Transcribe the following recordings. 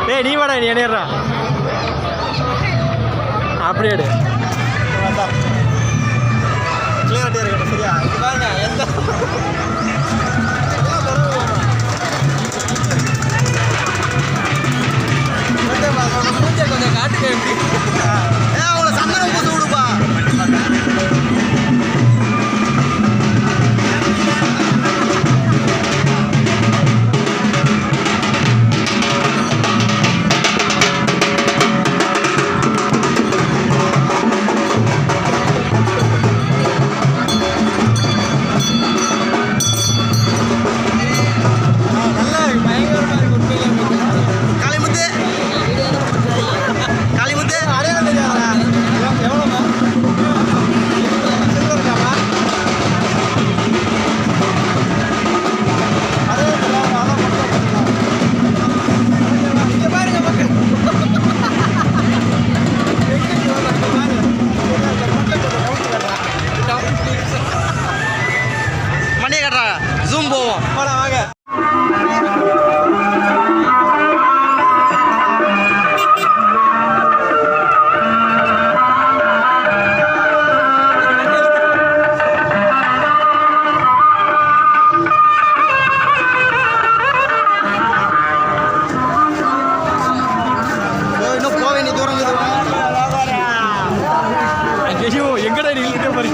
டேய் நீ வாடா நீ என்னடா அப்படியே கிளியரிட்டியா இருக்கட்டும் சரியா இது பாருங்க எந்த கொஞ்சம் காட்டுக்க எப்படி அவங்கள சந்தனம் பூசி விடுப்பா ஜூம் போவோம் வாங்க இன்னும் போவே நீ தூரம் ஐயோ எங்கடா நீ பாரு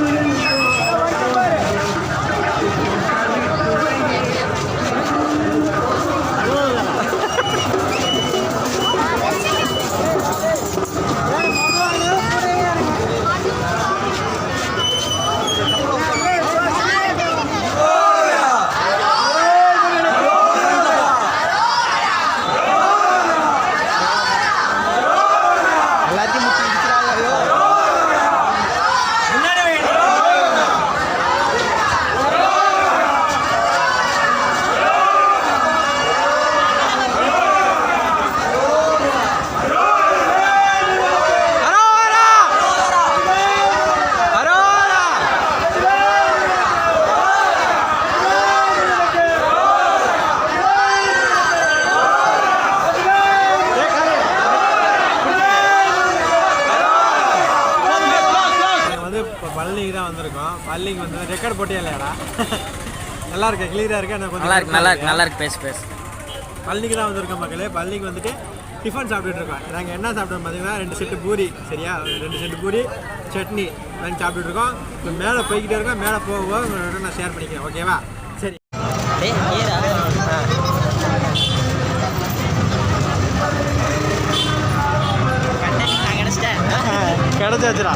பழனிக்கு தான் வந்திருக்கோம். பழனிக்கு வந்து ரெக்கார்ட் போட்டே இல்லையாடா? நல்லா இருக்கு, கிளியராக இருக்கு. நல்லா இருக்கு பேசு பழனிக்கு தான் வந்திருக்கோம் மக்களே. பழனிக்கு வந்துட்டு டிஃபன் சாப்பிட்டுட்டு இருக்கோம். நாங்கள் என்ன சாப்பிட்டோம் பார்த்தீங்கன்னா 2 செட்டு பூரி, சரியா? 2 செட்டு பூரி சட்னி நாங்கள் சாப்பிட்டுட்டு இருக்கோம். இப்போ மேலே போய்கிட்டே இருக்கோம். மேலே போக நான் ஷேர் பண்ணிக்கிறேன், ஓகேவா? சரி கிடைச்சாச்சுடா.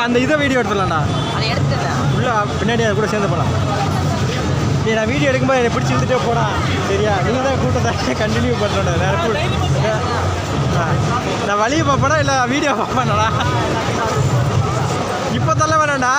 அந்த இதை வீடியோ எடுத்துடலாம்டா. உள்ள பின்னாடி அதை கூட சேர்ந்து போகலாம். நீ நான் வீடியோ எடுக்கும்போது என்னை பிடிச்சி இழுத்துட்டே போடா, சரியா? நீங்கள் தான் கூட்டத்தை கண்டினியூ பண்ணுறேன். நான் வழியை பார்ப்பேனா இல்லை வீடியோ பார்ப்பேன்டா? இப்போ தள்ள வேணாண்டா.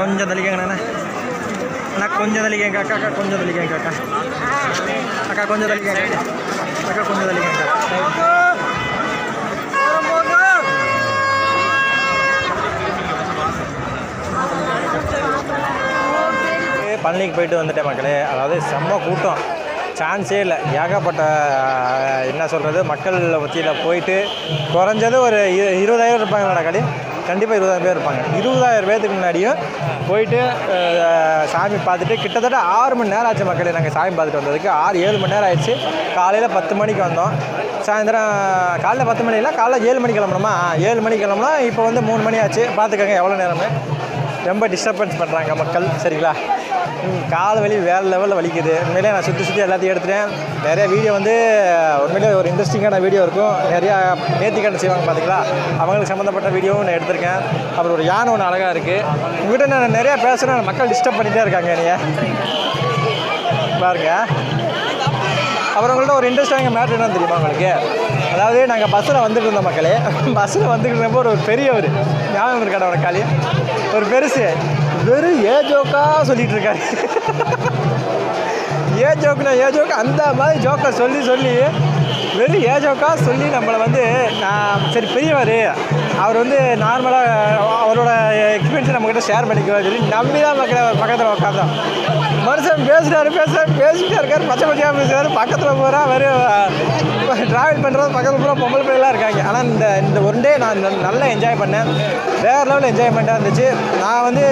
கொஞ்சம் தள்ளிக்கங்கண்ணா அண்ணா கொஞ்சம் தள்ளிக்கங்க அக்கா கொஞ்சம் தள்ளிக்கங்க அக்கா கொஞ்சம் தள்ளிக்கங்க அக்கா கொஞ்சம் தள்ளிக்கங்க பழனிக்கு போயிட்டு வந்துட்டேன் மக்களே. அதாவது செம்ம கூட்டம், சான்ஸே இல்லை. ஏகப்பட்ட என்ன சொல்கிறது மக்கள் மத்தியில் போயிட்டு குறைஞ்சது ஒரு 20,000 இருப்பாங்க களி. கண்டிப்பாக 20,000 பேர் இருப்பாங்க. 20,000 பேர்த்துக்கு முன்னாடியும் போயிட்டு சாமி பார்த்துட்டு கிட்டத்தட்ட 6 மணி நேரம் ஆச்சு மக்களே. நாங்கள் சாமி பார்த்துட்டு வந்ததுக்கு 6-7 மணி நேரம் ஆயிடுச்சு. காலையில் 10 மணிக்கு வந்தோம். சாயந்தரம் காலையில் 10 மணி இல்லை, காலைல 7 மணிக்கு கிளம்பணுமா? 7 மணிக்கு கிளம்புனா இப்போ வந்து 3 மணி ஆச்சு. பார்த்துக்கோங்க எவ்வளோ நேரமே. ரொம்ப டிஸ்டர்பன்ஸ் பண்ணுறாங்க மக்கள். சரிங்களா? கால் வலி வேறு லெவலில் வலிக்குது. உண்மையிலே நான் சுற்றி எல்லாத்தையும் எடுத்துட்டேன். நிறைய வீடியோ வந்து உண்மையிலே ஒரு இன்ட்ரெஸ்டிங்கான வீடியோ இருக்கும். நிறையா நேர்த்திக்கடன் செய்வாங்க பார்த்தீங்களா, அவங்களுக்கு சம்மந்தப்பட்ட வீடியோவும் நான் எடுத்திருக்கேன். அப்புறம் ஒரு யானை ஒன்று அழகாக இருக்குது. உங்கள்கிட்ட நான் நிறையா பேசுகிறேன், மக்கள் டிஸ்டர்ப் பண்ணிகிட்டே இருக்காங்க என்னைய பாருங்க. அப்புறம் உங்கள்கிட்ட ஒரு இன்ட்ரெஸ்டான மேட்ரு என்னன்னு தெரியுமா உங்களுக்கு? அதாவது நாங்கள் பஸ்ஸில் வந்துட்டு இருந்தோம் மக்களே. பஸ்ஸில் வந்துட்டு இருந்தப்போ ஒரு பெரியவர் ஞாபகம் இருக்காட ஒரு காலி, ஒரு பெருசு வெறும் ஜோக்கா சொல்லிகிட்டு இருக்காரு. ஜோக்கு அந்த மாதிரி ஜோக்கை சொல்லி வெறும் ஜோக்கா சொல்லி நம்மளை வந்து நான் சரி பெரியவர் அவர் வந்து நார்மலாக அவரோட எக்ஸ்பீரியன்ஸை நம்மக்கிட்ட ஷேர் பண்ணிக்குவார் சொல்லி நம்பி தான் மக்களை பக்கத்தில் உட்காந்தோம். மனுஷன் பேசிட்டே இருக்கார், பச்சையாக பேசுகிறார். பக்கத்தில் பூரா வெறும் ட்ராவல் பண்ணுறது பக்கத்தில் பூரா பொம்பளை பிள்ளைலாம் இருக்காங்க. ஆனால் இந்த ஒன் டே நான் நல்லா என்ஜாய் பண்ணேன். வேறு லெவலில் என்ஜாய்மெண்ட்டாக இருந்துச்சு. நான் வந்து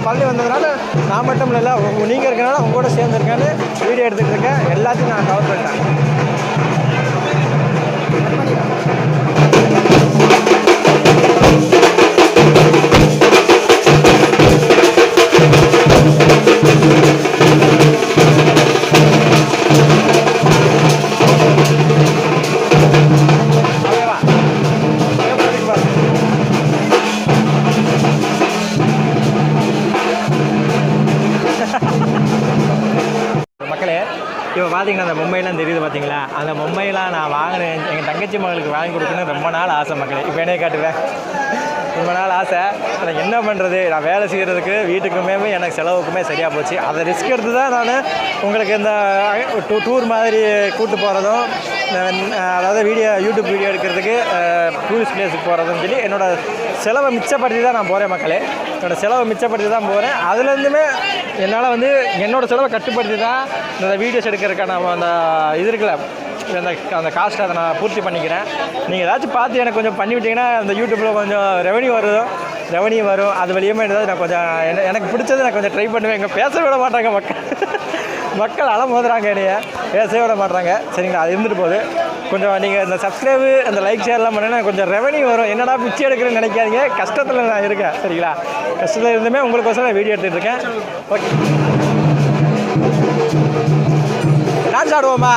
பழனி வந்ததுனால நான் மட்டும் இல்லை, நீங்கள் இருக்கனால உங்க கூட சேர்ந்துருக்கேன்னு வீடியோ எடுத்துகிட்டு இருக்கேன். எல்லாத்தையும் நான் கவர் பண்ணிட்டேன். இப்போ பார்த்தீங்கன்னா அந்த மும்பைலாம் தெரியுது பார்த்தீங்களா, அந்த மும்பைலாம் நான் வாங்கினேன். எங்கள் தங்கச்சி மகளுக்கு வாங்கி கொடுக்கணும்னு ரொம்ப நாள் ஆசை மக்களே. இப்போ என்னையே காட்டுவேன், ரொம்ப நாள் ஆசை. அதை என்ன பண்ணுறது, நான் வேலை செய்கிறதுக்கு வீட்டுக்குமே எனக்கு செலவுக்குமே சரியாக போச்சு. அதை ரிஸ்க் எடுத்து தான் நான் உங்களுக்கு இந்த டூர் மாதிரி கூப்பிட்டு போகிறதும், அதாவது யூடியூப் வீடியோ எடுக்கிறதுக்கு டூரிஸ்ட் பிளேஸுக்கு போகிறதுன்னு சொல்லி என்னோடய செலவை மிச்சப்படுத்தி தான் நான் போகிறேன் மக்களே. என்னோடய செலவை மிச்சப்படுத்தி தான் போகிறேன். அதுலேருந்துமே என்னால் வந்து என்னோடய செலவை கட்டுப்படுத்தி தான் இந்த வீடியோஸ் எடுக்கிறதுக்கான அந்த இது இருக்குல்ல, அந்த காஸ்ட்டை அதை நான் பூர்த்தி பண்ணிக்கிறேன். நீங்கள் ஏதாச்சும் பார்த்து எனக்கு கொஞ்சம் பண்ணிவிட்டிங்கன்னா அந்த யூடியூப்பில் கொஞ்சம் ரெவன்யூ வரும். அது வழியுமே ஏதாவது நான் கொஞ்சம் எனக்கு பிடிச்சது நான் கொஞ்சம் ட்ரை பண்ணுவேன். இங்கே பேச விட மாட்டாங்க மக்கள் அலம் மோதுறாங்க, என்னைய பேசவே விட மாட்டாங்க. சரிங்களா? அது இருந்துட்டு போகுது. கொஞ்சம் நீங்கள் இந்த சப்ஸ்கிரைபு அந்த லைக் ஷேர்லாம் பண்ணேன்னா கொஞ்சம் ரெவன்யூ வரும். என்னடா பிச்சை எடுக்கிறேன்னு நினைக்காதீங்க, கஷ்டத்தில் நான் இருக்கேன். சரிங்களா? கஷ்டத்தில் இருந்துமே உங்களுக்கோசரம் வீடியோ எடுத்துகிட்டு இருக்கேன். Okay, dance ஆடுவோமா?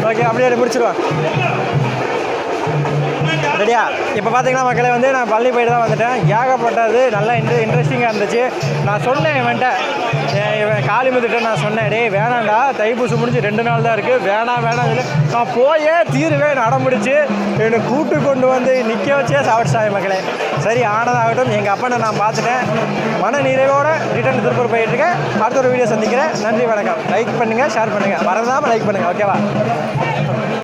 ஓகே, அப்படியே முடிச்சிடுவோம். ரெடியா? இப்போ பார்த்தீங்கன்னா மக்களே வந்து நான் பள்ளி போய்ட்டு தான் வந்துட்டேன். ஏகப்பட்டது நல்லா இன்ட்ரெஸ்டிங்காக இருந்துச்சு. நான் சொன்னேன் இவன்ட்ட, இவன் காளிமுத்துட்ட நான் சொன்னேன், டே வேணாண்டா, தைப்பூசம் முடிஞ்சு 2 நாள் தான் இருக்குது, வேணாம் சொல்லி நான் போயே தீருவேன் அடம்பிடிச்சு என்னை கூட்டு கொண்டு வந்து நிற்க வச்சே சாப்பிட்டாங்க மக்களே. சரி, ஆனதாகட்டும். எங்கள் அப்பனை நான் பார்த்துட்டேன். மன நிறைவோடு ரிட்டர்ன் திருப்பூர் போயிட்டுருக்கேன். அடுத்த ஒரு வீடியோ சந்திக்கிறேன். நன்றி, வணக்கம். லைக் பண்ணுங்கள், ஷேர் பண்ணுங்கள், மறந்தாமல் லைக் பண்ணுங்கள். ஓகேவா?